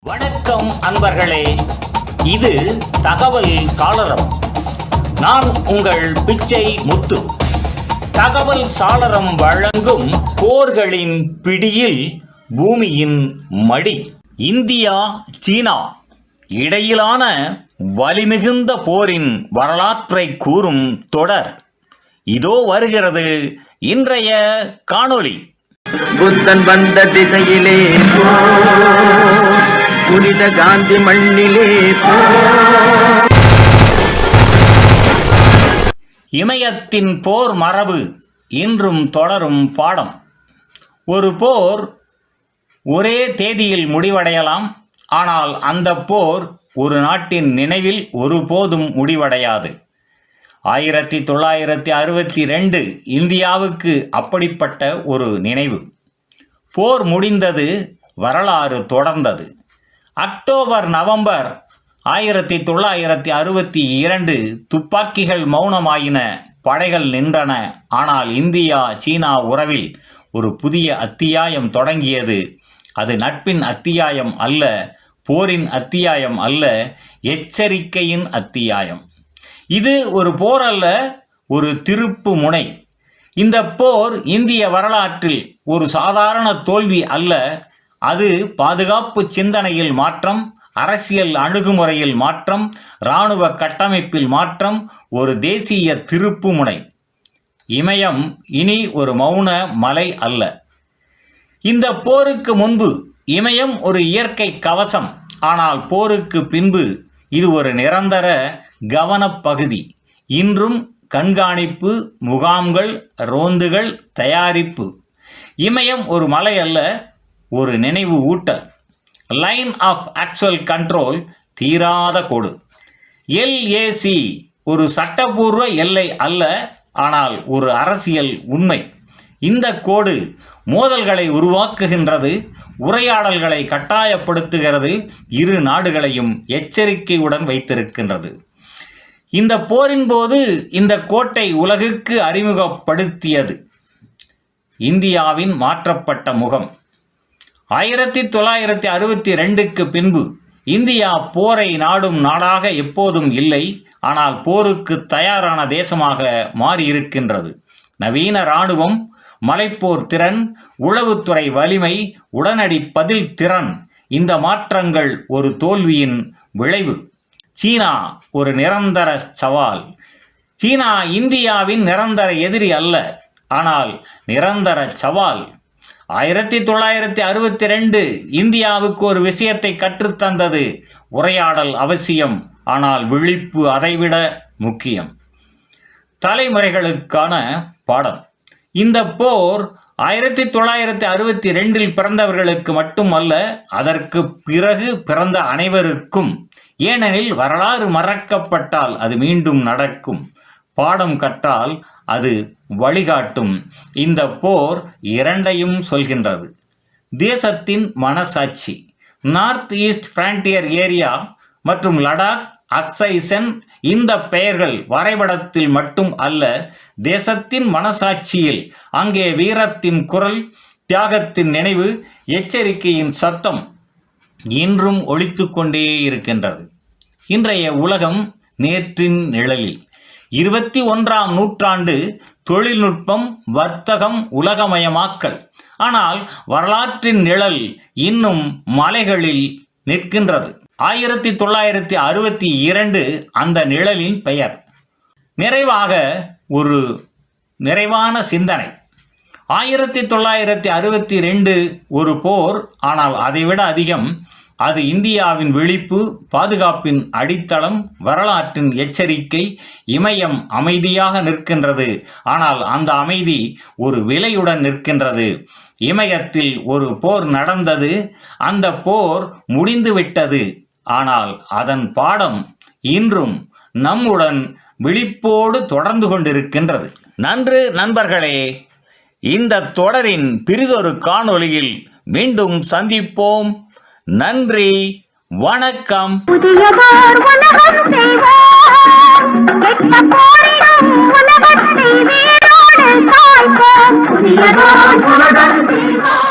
வணக்கம் அன்பர்களே, இது தகவல் சாளரம். நான் உங்கள் பிச்சை முத்து. தகவல் சாளரம் வழங்கும் போர்களின் பிடியில் பூமியின் மடி. இந்தியா சீனா இடையிலான வலிமிகுந்த போரின் வரலாற்றை கூறும் தொடர் இதோ வருகிறது. இன்றைய காணொளி. புத்தன் வந்த திசையிலே புனித காந்தி மண்ணிலே. இமயத்தின் போர் மரபு இன்றும் தொடரும் பாடம். ஒரு போர் ஒரே தேதியில் முடிவடையலாம், ஆனால் அந்த போர் ஒரு நாட்டின் நினைவில் ஒருபோதும் முடிவடையாது. 1962 இந்தியாவுக்கு அப்படிப்பட்ட ஒரு நினைவு. போர் முடிந்தது, வரலாறு தொடர்ந்தது. அக்டோபர் நவம்பர் 1962 துப்பாக்கிகள் மௌனமாயின, படைகள் நின்றன. ஆனால் இந்தியா சீனா உறவில் ஒரு புதிய அத்தியாயம் தொடங்கியது. அது நட்பின் அத்தியாயம் அல்ல, போரின் அத்தியாயம் அல்ல, எச்சரிக்கையின் அத்தியாயம். இது ஒரு போர் அல்ல, ஒரு திருப்பு முனை. இந்த போர் இந்திய வரலாற்றில் ஒரு சாதாரண தோல்வி அல்ல. அது பாதுகாப்பு சிந்தனையில் மாற்றம், அரசியல் அணுகுமுறையில் மாற்றம், இராணுவ கட்டமைப்பில் மாற்றம், ஒரு தேசிய திருப்பு முனை. இமயம் இனி ஒரு மௌன மலை அல்ல. இந்த போருக்கு முன்பு இமயம் ஒரு இயற்கை கவசம். ஆனால் போருக்கு பின்பு இது ஒரு நிரந்தர கவனப்பகுதி. இன்றும் கண்காணிப்பு, முகாம்கள், ரோந்துகள், தயாரிப்பு. இமயம் ஒரு மலை அல்ல, ஒரு நினைவு ஊட்டல். லைன் ஆஃப் ஆக்சுவல் கண்ட்ரோல், தீராத கோடு. LAC ஒரு சட்டபூர்வ எல்லை அல்ல, ஆனால் ஒரு அரசியல் உண்மை. இந்த கோடு மோதல்களை உருவாக்குகின்றது, உரையாடல்களை கட்டாயப்படுத்துகிறது, இரு நாடுகளையும் எச்சரிக்கையுடன் வைத்திருக்கின்றது. இந்த போரின் போது இந்த கோட்டை உலகுக்கு அறிமுகப்படுத்தியது இந்தியாவின் மாற்றப்பட்ட முகம். 1962க்கு பின்பு இந்தியா போரை நாடும் நாடாக எப்போதும் இல்லை, ஆனால் போருக்கு தயாரான தேசமாக மாறியிருக்கின்றது. நவீன இராணுவம், மலைப்போர் திறன், உளவுத்துறை வலிமை, உடனடி பதில் திறன். இந்த மாற்றங்கள் ஒரு தோல்வியின் விளைவு. சீனா ஒரு நிரந்தர சவால். சீனா இந்தியாவின் நிரந்தர எதிரி அல்ல, ஆனால் நிரந்தர சவால். 1962 இந்தியாவுக்கு ஒரு விஷயத்தை கற்றுத்தந்தது. உரையாடல் அவசியம், ஆனால் விழிப்பு அதைவிட முக்கியம். தலைமுறைகளுக்கான பாடம். இந்த போர் 1962 பிறந்தவர்களுக்கு மட்டுமல்ல, அதற்கு பிறகு பிறந்த அனைவருக்கும். ஏனெனில் வரலாறு மறக்கப்பட்டால் அது மீண்டும் நடக்கும், பாடம் கற்றால் அது வழிகாட்டும். இந்த போர் இரண்டையும் சொல்கின்றது. தேசத்தின் மனசாட்சி. நார்த் ஈஸ்ட் ஃப்ரான்டியர் ஏரியா மற்றும் லடாக், அக்சை சென், இந்த பெயர்கள் வரைபடத்தில் மட்டும் அல்ல, தேசத்தின் மனசாட்சியில். அங்கே வீரத்தின் குரல், தியாகத்தின் நினைவு, எச்சரிக்கையின் சத்தம் இன்றும் ஒலித்து கொண்டே இருக்கின்றது. இன்றைய உலகம் நேற்றின் நிழலில். 21ஆம் நூற்றாண்டு, தொழில்நுட்பம், வர்த்தகம், உலகமயமாக்கல். ஆனால் வரலாற்றின் நிழல் இன்னும் மலைகளில் நிற்கின்றது. 1962 அந்த நிழலின் பெயர். நிறைவாக ஒரு நிறைவான சிந்தனை. 1962 ஒரு போர், ஆனால் அதைவிட அதிகம். அது இந்தியாவின் விழிப்பு, பாதுகாப்பின் அடித்தளம், வரலாற்றின் எச்சரிக்கை. இமயம் அமைதியாக நிற்கின்றது, ஆனால் அந்த அமைதி ஒரு விலையுடன் நிற்கின்றது. இமயத்தில் ஒரு போர் நடந்தது, அந்த போர் முடிந்துவிட்டது. ஆனால் அதன் பாடம் இன்றும் நம்முடன் விழிப்போடு தொடர்ந்து கொண்டிருக்கின்றது. நன்று நண்பர்களே, இந்த தொடரின் பிறிதொரு காணொளியில் மீண்டும் சந்திப்போம். நன்றி, வணக்கம். புதியதோர் உலகம் செய்வோம், கெட்ட போரிடும் உலகத்தை வேரோடு காய்ப்போம். புதியதோர் உலகம் செய்வோம்.